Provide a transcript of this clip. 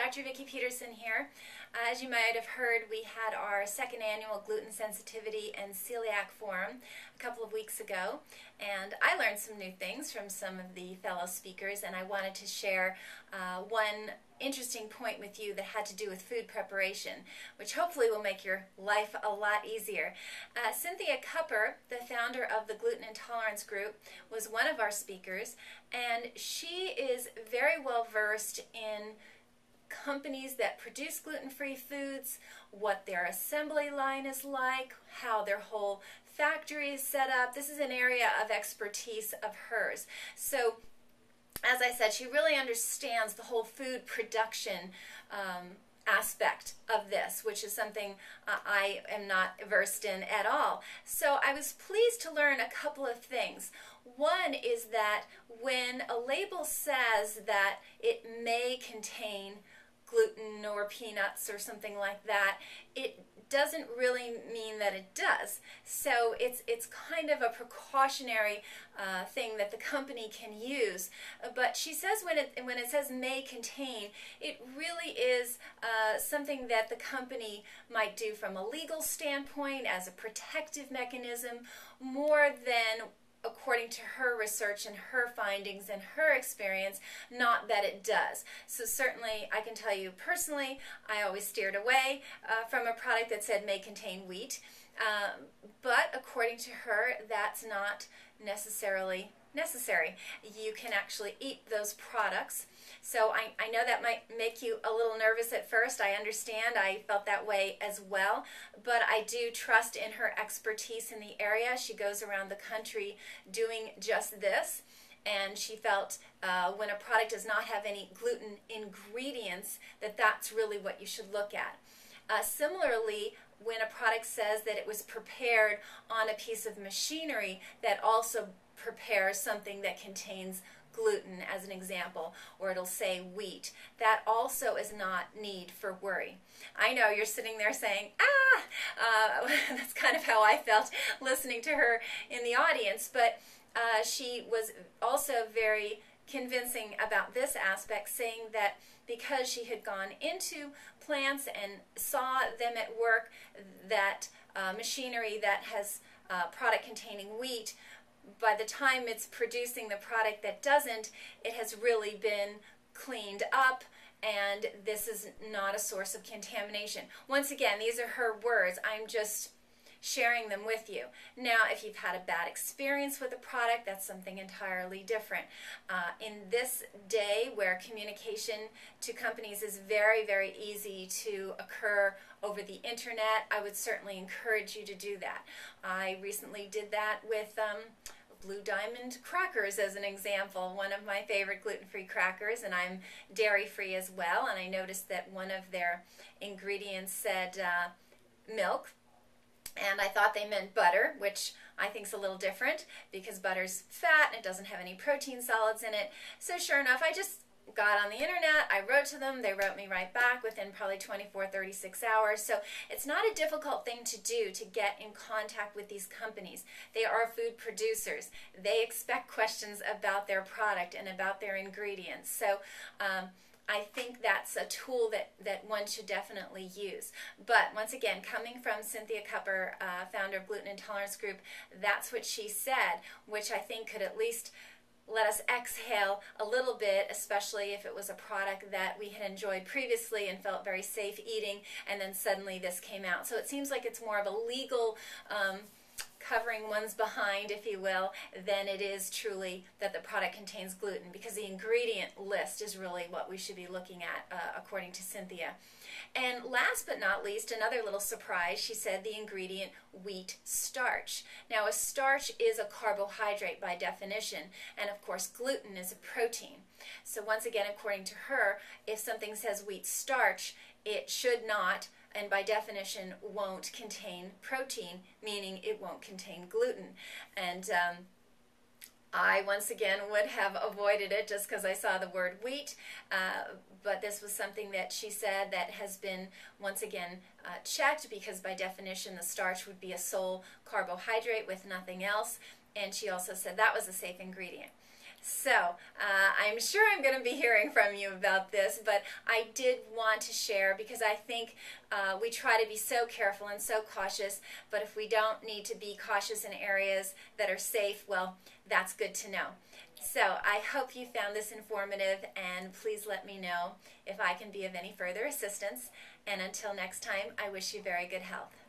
Dr. Vikki Petersen here. As you might have heard, we had our second annual Gluten Sensitivity and Celiac Forum a couple of weeks ago, and I learned some new things from some of the fellow speakers, and I wanted to share one interesting point with you that had to do with food preparation, which hopefully will make your life a lot easier. Cynthia Cupper, the founder of the Gluten Intolerance Group, was one of our speakers, and she is very well versed in companies that produce gluten-free foods, what their assembly line is like, how their whole factory is set up. This is an area of expertise of hers. So, as I said, she really understands the whole food production aspect of this, which is something I am not versed in at all. So I was pleased to learn a couple of things. One is that when a label says that it may contain gluten or peanuts or something like that, it doesn't really mean that it does. So it's kind of a precautionary thing that the company can use. But she says when it says may contain, it really is something that the company might do from a legal standpoint as a protective mechanism, more than, according to her research and her findings and her experience, not that it does. So certainly I can tell you personally, I always steered away from a product that said may contain wheat. But according to her, that's not necessarily necessary. You can actually eat those products. So I know that might make you a little nervous at first. I understand. I felt that way as well. But I do trust in her expertise in the area. She goes around the country doing just this. And she felt when a product does not have any gluten ingredients, that that's really what you should look at. Similarly, when a product says that it was prepared on a piece of machinery that also prepares something that contains gluten, as an example, or it'll say wheat, that also is not need for worry. I know you're sitting there saying, that's kind of how I felt listening to her in the audience, but she was also very convincing about this aspect, saying that because she had gone into plants and saw them at work, that machinery that has product containing wheat, by the time it's producing the product that doesn't, it has really been cleaned up, and this is not a source of contamination. Once again, these are her words. I'm just sharing them with you. Now, if you've had a bad experience with a product, that's something entirely different. In this day where communication to companies is very, very easy to occur over the internet, I would certainly encourage you to do that. I recently did that with Blue Diamond crackers as an example, one of my favorite gluten-free crackers, and I'm dairy-free as well, and I noticed that one of their ingredients said milk, and I thought they meant butter, which I think is a little different because butter's fat and it doesn't have any protein solids in it. So sure enough, I just got on the internet, I wrote to them, they wrote me right back within probably 24-36 hours. So it's not a difficult thing to do to get in contact with these companies. They are food producers. They expect questions about their product and about their ingredients. So I think that's a tool that one should definitely use. But once again, coming from Cynthia Cupper, founder of Gluten Intolerance Group, that's what she said, which I think could at least let us exhale a little bit, especially if it was a product that we had enjoyed previously and felt very safe eating, and then suddenly this came out. So it seems like it's more of a legal covering one's behind, if you will, than it is truly that the product contains gluten, because the ingredient list is really what we should be looking at, according to Cynthia. And last but not least, another little surprise, she said the ingredient wheat starch. Now, a starch is a carbohydrate by definition, and of course gluten is a protein. So once again, according to her, if something says wheat starch, it should not, and by definition won't contain protein, meaning it won't contain gluten. And I, once again, would have avoided it just because I saw the word wheat, but this was something that she said that has been, once again, checked, because by definition the starch would be a sole carbohydrate with nothing else, and she also said that was a safe ingredient. So, I'm sure I'm going to be hearing from you about this, but I did want to share because I think we try to be so careful and so cautious, but if we don't need to be cautious in areas that are safe, well, that's good to know. So, I hope you found this informative, and please let me know if I can be of any further assistance. And until next time, I wish you very good health.